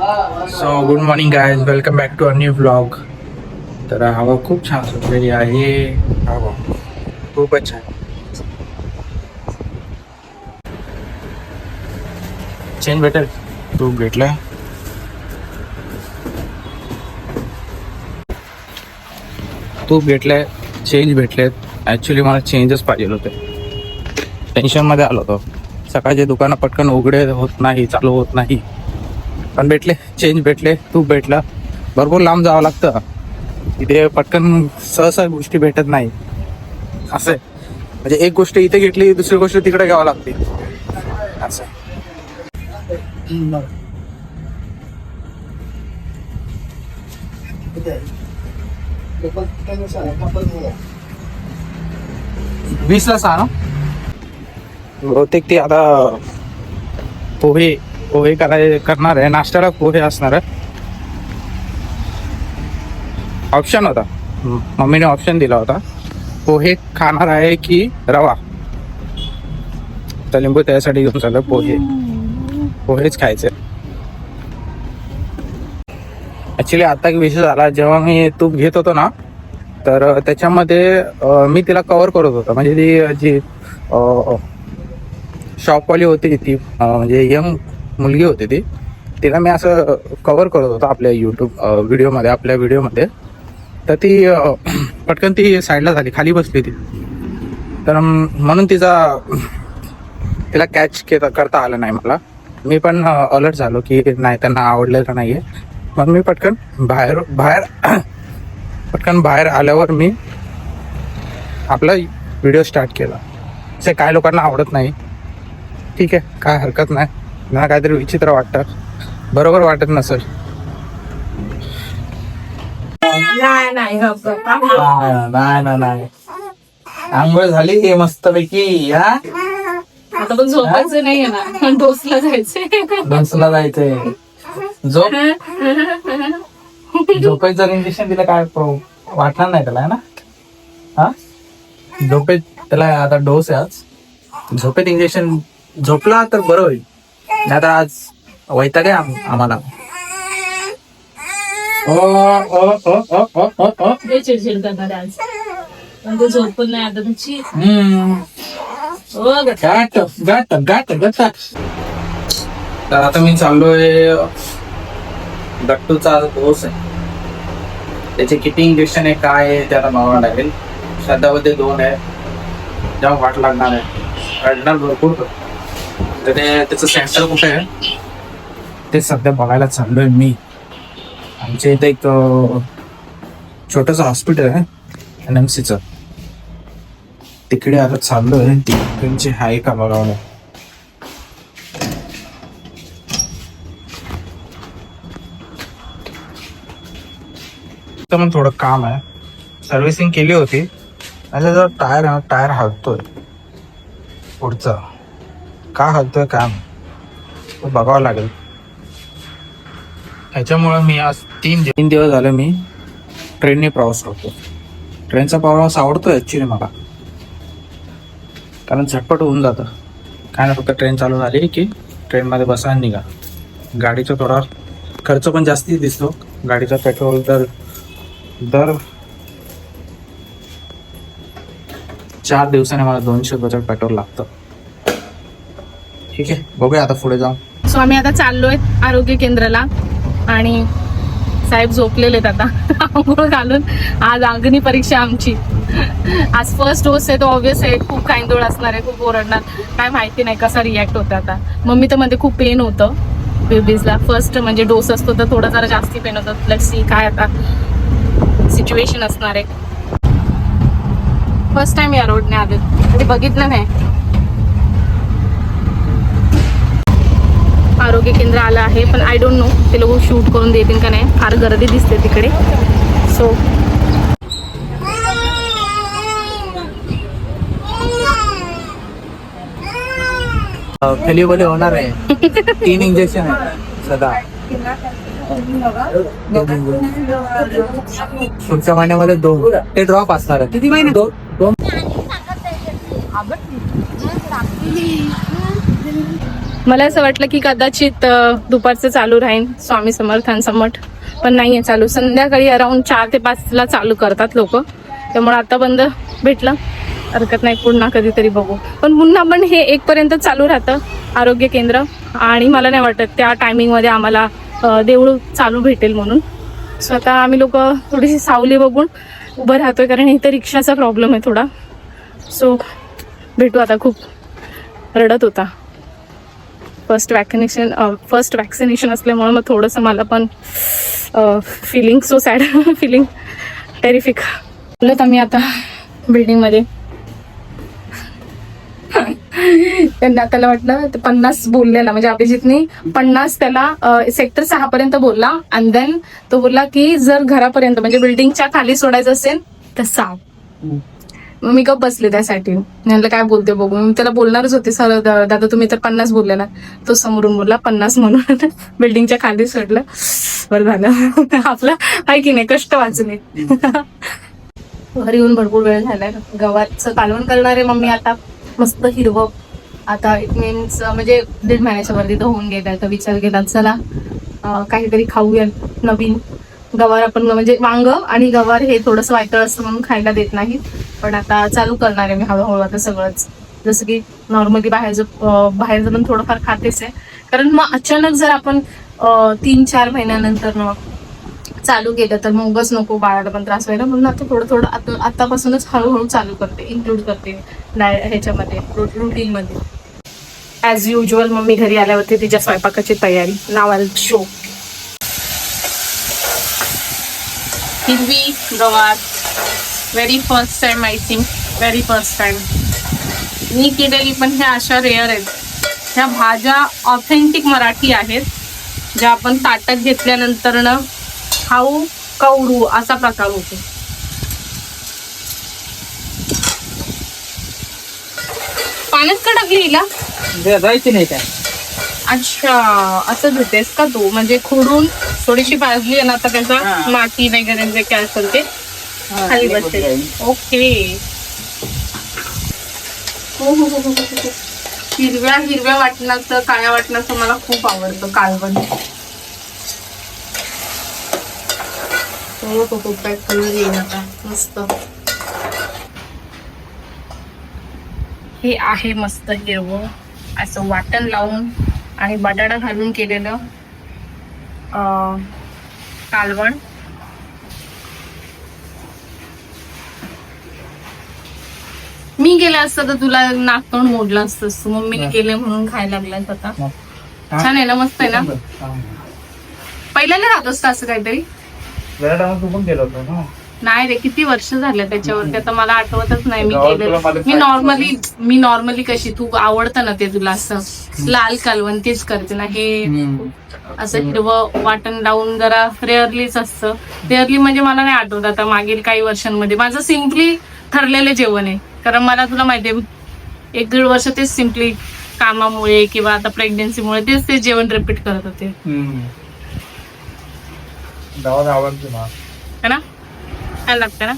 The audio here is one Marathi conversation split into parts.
So good morning guys, welcome back to a new blog. तर हवा खूप छान सुटलेली आहे. हवा खूपच छान. चेन भेटेल, तूप भेटलाय. तूप भेटलंय, चेंज भेटलेत. ॲक्च्युली मला चेंजच पाहिजे होते. टेन्शनमध्ये आलो होतो. सकाळचे दुकानं पटकन उघडे होत नाही, चालू होत नाही. पण भेटले, चेंज भेटले, तूप भेटला. भरपूर लांब जावं लागतं इथे, पटकन सहसा गोष्टी भेटत नाही. असं म्हणजे एक गोष्ट इथे घेतली, दुसरी गोष्ट तिकडे घ्यावं लागते. असं 20ला 6 ना. बहुतेक ती आता पोहे पोहे करणार आहे. नाश्त्याला पोहे असणार आहे. ऑप्शन होता, मम्मीने ऑप्शन दिला होता, पोहे खाणार आहे की रवा. तर लिंबू त्यासाठी घेऊन चाललं. पोहेच खायचे. ॲक्च्युली आता एक विषय झाला, जेव्हा मी तूप घेत होतो ना, तर त्याच्यामध्ये मी तिला कव्हर करत होतो. म्हणजे ती जी शॉपवाली होती ती, म्हणजे यंग मुलगी होती ती, तिला मी असं कव्हर करत होतो आपल्या यूट्यूब व्हिडिओमध्ये, आपल्या व्हिडिओमध्ये. तर ती पटकन ती साईडला झाली, खाली बसली ती. तर म्हणून तिला कॅच करता आलं नाही मला. मी पण अलर्ट झालो की नाही, त्यांना आवडलेलं नाही आहे. मग मी पटकन बाहेर आल्यावर मी आपला व्हिडिओ स्टार्ट केला. असे काय लोकांना आवडत नाही, ठीक आहे, काय हरकत नाही. मला काहीतरी विचित्र वाटतं, बरोबर वाटत नसेल. नाही आंघोळ झाली मस्तपैकी. आता पण झोपायचं नाही ना, डोसला जायचंय. झोपेचं इंजेक्शन दिलं काय वाटणार नाही त्याला, है ना. हा, झोपेत त्याला आता डोस आहे आज. झोपेत इंजेक्शन झोपला तर बरं होईल, नाही तर आज वैताग आहे आम्हाला. चिडचिड करणार आज, पण ते झोप पण नाही आता तुमची. तर आता मी चाललोय, गट्टूचा डोस आहे, त्याचे किती इंजेक्शन आहे काय आहे ते आता बघावं लागेल. सध्यामध्ये 2 आहे, जेव्हा वाट लागणार आहे, रडणार भरपूर. तर त्याचं सेंटर कुठे आहे ते सध्या बघायला चाललोय मी. आमच्या इथे एक छोटंसं हॉस्पिटल आहे NMCचं, तिकडे आता चाललोय. तिकडचे आहे का बघावं. पण थोडं काम आहे, सर्व्हिसिंग केली होती. आणि जर टायर हलतोय पुढचा, का हलतोय काम तो बघावं लागेल. ह्याच्यामुळं मी आज 3 दिवस झाले मी ट्रेनने प्रवास करतो. ट्रेनचा प्रवास आवडतो ॲक्च्युली मला, कारण झटपट होऊन जातं. काय नाही, फक्त ट्रेन चालू झाली की ट्रेनमध्ये बसा आणि निघा. गाडीचा थोडा खर्च पण जास्ती दिसतो. गाडीचा पेट्रोल दर 4 दिवसाने मला 200 रुपयाचं पेट्रोल लागतं. ठीक आहे, बघूया आता पुढे जाऊन. सो आम्ही आता चाललोय आरोग्य केंद्राला, आणि साहेब झोपलेले आहेत आता आंघोळ घालून. आज अग्नी परीक्षा आमची. आज फर्स्ट डोस आहे, तो ऑब्विस आहे, खूप कांदोळ असणार आहे, खूप ओरडणार. काय माहिती नाही कसा रिॲक्ट होता. आता मम्मी तर मध्ये खूप पेन होतं बेबीजला. फर्स्ट म्हणजे डोस असतो तर थोडं जरा जास्ती पेन होतं. लेट्स सी काय आता सिच्युएशन असणार आहे. फर्स्ट टाइम या रोडने आले, कधी बघितलं नाही. आरोग्य केंद्र आलं आहे, पण आय डोंट नो ते लोक शूट करून देतील का नाही. फार गर्दी दिसते तिकडे. सो खाली होणार आहे. 3 इंजेक्शन आहे सदा. पुढच्या महिन्यामध्ये 2 ते ड्रॉप असणार आहे. किती महिने? 2. मला असं वाटलं की कदाचित दुपारचं चालू राहील स्वामी समर्थांचा मठ, पण नाहीये चालू. संध्याकाळी अराउंड 4 ते 5 ला चालू करतात लोक, त्यामुळे आता बंद भेटलं, हरकत नाही, पुन्हा कधीतरी बघू. पण पुन्हा पण हे 1 पर्यंत चालू राहतं आरोग्य केंद्र, आणि मला नाही वाटत त्या टायमिंगमध्ये आम्हाला देऊळ चालू भेटेल म्हणून. सो आता आम्ही लोक थोडीशी सावली बघून उभं राहतोय, कारण इथं रिक्षाचा प्रॉब्लेम आहे थोडा. सो भेटू आता. खूप रडत होता फर्स्ट वॅक्सिनेशन असल्यामुळे, मग थोडंसं मला पण feeling so sad, feeling terrific. बोलत आम्ही आता बिल्डिंगमध्ये. त्यांना त्याला वाटलं 50 बोललेला, म्हणजे अभिजितनी 50 त्याला सेक्टर 6 पर्यंत बोलला, आणि देन तो बोलला की जर घरापर्यंत म्हणजे बिल्डिंगच्या खाली सोडायचं असेल तर 6. मग मी गप बसले त्यासाठी. म्हटलं काय बोलते बघू. मी त्याला बोलणारच होते, सर दादा तुम्ही तर 50 बोललेला. तो समोरून बोलला 50 म्हणून बिल्डिंगच्या खाली सोडलं. बरं झालं आपलं आहे की नाही, कष्ट वाचले. घरी येऊन भरपूर वेळ झालाय. गव्हाचं कालवण करणार आहे मम्मी आता, मस्त हिरवं. आता इट मीन्स म्हणजे 1.5 महिन्याच्या वरती तर होऊन गेला. तर विचार केला चला काहीतरी खाऊया नवीन. गवार आपण म्हणजे वांग आणि गवार हे थोडंसं वायतळ असतं म्हणून खायला देत नाही, पण आता चालू करणार आहे मी हळूहळू आता सगळंच. जसं की नॉर्मली बाहेरचं पण थोडंफार खातेच आहे, कारण मग अचानक जर आपण 3-4 महिन्यानंतर चालू केलं तर मग उगाच नको बाळाला पण त्रास व्हायला, म्हणून आता थोडं आतापासूनच हळूहळू चालू करते, इन्क्लूड करते ह्याच्यामध्ये रुटीनमध्ये. ॲज युजल मम्मी घरी आल्यावरती तिच्या स्वयंपाकाची तयारी. नाव आल शो. हिरवी गवार, very first time, I think very first time मी केलेली. पण ह्या अशा रेअर आहेत. ह्या भाज्या ऑथेंटिक मराठी आहेत, ज्या आपण ताटात घेतल्यानंतर ना खाऊ कवरू असा प्रकार होतो. पाण्यात का टाकली हिला? जायची नाही काय. अच्छा, असं धुतेस का तू? म्हणजे खोडून थोडीशी भाजली आणि आता त्याचा माती वगैरे जे काय असेल ते खाली बसते. ओके. हो. हिरव्या वाटणाचं, काळ्या वाटणाचं मला खूप आवडतं कालवण. पॅक कलर येईल आता मस्त. हे आहे मस्त हिरवं असं वाटण लावून आणि बटाटा घालून केलेलं कालवण. मी गेले असतं तर तुला नाकतोंड मोडलं असतंस तू. मम्मीने केले म्हणून खायला लागलास आता. छान आहे ना, मस्त आहे ना. पहिल्यांदा राहतोस का असं काहीतरी? नाही रे, किती वर्ष झाले त्याच्यावरती, आता मला आठवतच नाही मी केलेलं. मी नॉर्मली कशी, तू आवडतं ना ते तुला असं लाल कालवण तेच करते ना. हे असं हिरवं वाटण लावून जरा रेअरलीच असतं. रेअरली म्हणजे मला नाही आठवत आता मागील काही वर्षांमध्ये माझं सिम्पली ठरलेलं जेवण आहे. कारण मला तुला माहितीये 1-1.5 वर्ष तेच सिम्पली कामामुळे किंवा आता प्रेग्नन्सीमुळे तेच जेवण रिपीट करत होते. है ना, छान लागतं ना.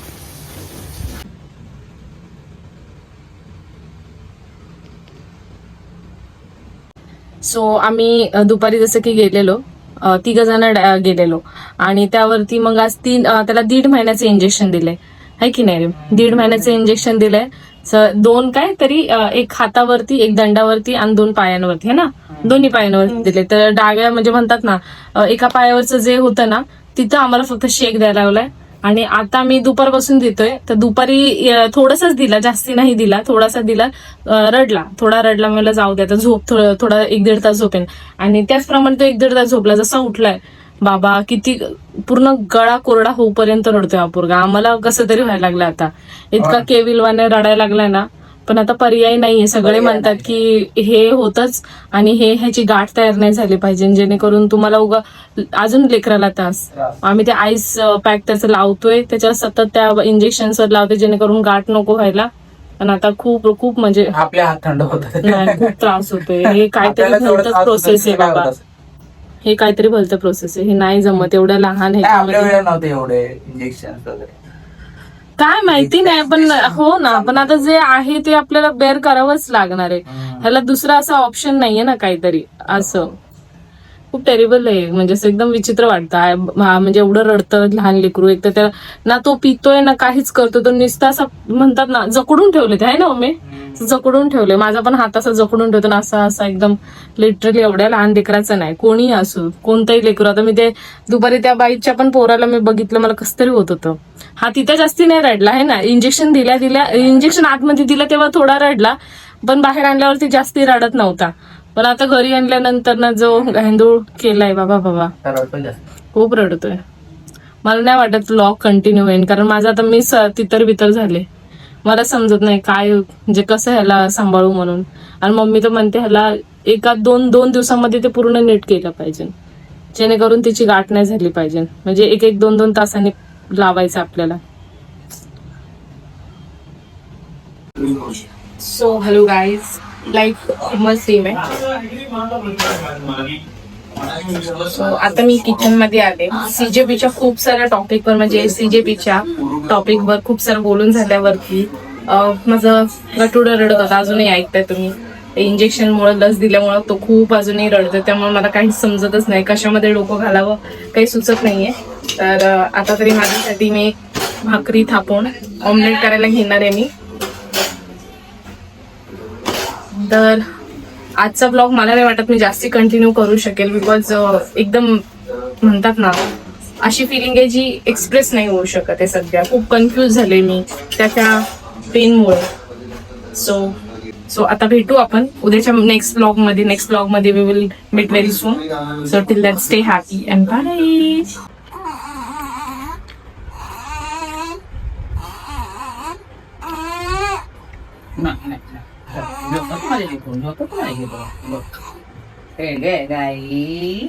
सो आम्ही दुपारी जसं की गेलेलो, 3 जण गेलेलो, आणि त्यावरती मग आज त्याला 1.5 महिन्याचं इंजेक्शन दिलंय, है की नाही रे? 1.5 महिन्याचं इंजेक्शन दिलंय. 2 काय तरी, 1 हातावरती, 1 दंडावरती आणि 2 पायांवरती, है ना, दोन्ही पायांवरती दिले. तर डाव्या म्हणजे म्हणतात ना, एका पायावरचं जे होतं ना तिथं आम्हाला फक्त शेक द्यायला लावलाय. आणि आता मी दुपारपासून देतोय, तर दुपारी थोडासाच दिला, जास्ती नाही दिला, थोडासा दिला. थोडा रडला, मला जाऊ द्या आता झोप, थोडा 1-1.5 तास झोपेन. आणि त्याचप्रमाणे तो 1-1.5 तास झोपला. जसा उठलाय बाबा, किती पूर्ण गळा कोरडा होऊपर्यंत रडतोय हा पोरगा. आम्हाला कसं तरी व्हायला लागलं आता, इतका केविलवाने रडायला लागलाय ना. पण आता पर्याय नाहीये. सगळे म्हणतात की हे होतच आणि ह्याची गाठ तयार नाही झाली पाहिजे, जेणेकरून तुम्हाला उगा अजून लेकराला त्रास. आम्ही ते आईस पॅक त्याचं लावतोय, त्याच्यावर सतत त्या इंजेक्शन्सवर लावतोय, जेणेकरून गाठ नको व्हायला. पण आता खूप म्हणजे आपल्या हात थंड होत, खूप त्रास होतोय. हे काहीतरी भलतंच प्रोसेस आहे बाबा, हे काहीतरी भलतं प्रोसेस आहे. हे नाही जमत एवढं लहान ह्याच्यामध्ये एवढे इंजेक्शन वगैरे. काय माहिती नाही, पण हो ना, पण आता जे आहे ते आपल्याला बेअर करावंच लागणार आहे. ह्याला दुसरा असा ऑप्शन नाहीये ना काहीतरी असं. खूप टेरिबल आहे, म्हणजे असं एकदम विचित्र वाटतं. म्हणजे एवढं रडतं लहान लेकरू, एक तर त्याला ना तो पितोय ना काहीच करतो, तो नुसता असं म्हणतात ना जकडून ठेवले ते, आहे ना मम्मी, जकडून ठेवले. माझा पण हात असा जकडून ठेवतो ना, असा एकदम लिटरली. एवढ्या लहान लेकराचं नाही, कोणीही असो, कोणतंही लेकरू. आता मी ते दुपारी त्या बाईच्या पण पोराला मी बघितलं, मला कसं तरी होत होतं. हा तिथे जास्ती नाही रडला आहे ना, इंजेक्शन इंजेक्शन आतमध्ये दिलं तेव्हा थोडा रडला, पण बाहेर आणल्यावरती जास्ती रडत नव्हता. पण आता घरी आणल्यानंतर ना जो गांडूळ केलाय बाबा, खूप रडतोय. मला नाही वाटत व्लॉग कंटिन्यू होईल, कारण माझं आता मी तितर बितर झाले. मला समजत नाही काय म्हणजे कसं ह्याला सांभाळू म्हणून. आणि मम्मी तर म्हणते ह्याला दोन दिवसामध्ये ते पूर्ण नीट केलं पाहिजे, जेणेकरून तिची गाठ नाही झाली पाहिजे. म्हणजे एक 2 तासांनी लावायचं आपल्याला. सो हॅलो गाईज, लाईफ मस्त सेम आहे. सो आता मी किचन मध्ये आले. सीजेपीच्या खूप साऱ्या टॉपिकवर, म्हणजे सीजेपीच्या टॉपिकवर खूप सारं बोलून झाल्यावरती माझं गटुडं रडत होता. अजूनही ऐकताय तुम्ही. इंजेक्शनमुळे, लस दिल्यामुळे तो खूप अजूनही रडतो. त्यामुळे मला काहीच समजतच नाही, कशामध्ये डोकं घालावं काही सुचत नाहीये. तर आता तरी माझ्यासाठी मी भाकरी थापून ऑमलेट करायला घेणार आहे मी. तर आजचा ब्लॉग मला नाही वाटत मी जास्ती कंटिन्यू करू शकेल, बिकॉज एकदम म्हणतात ना अशी फिलिंग आहे जी एक्सप्रेस नाही होऊ शकत आहे सध्या. खूप कन्फ्यूज झाले मी त्याच्या पेनमुळे. सो आता भेटू आपण उद्याच्या नेक्स्ट ब्लॉग मध्ये we will meet very soon. So till that stay happy and bye. गाई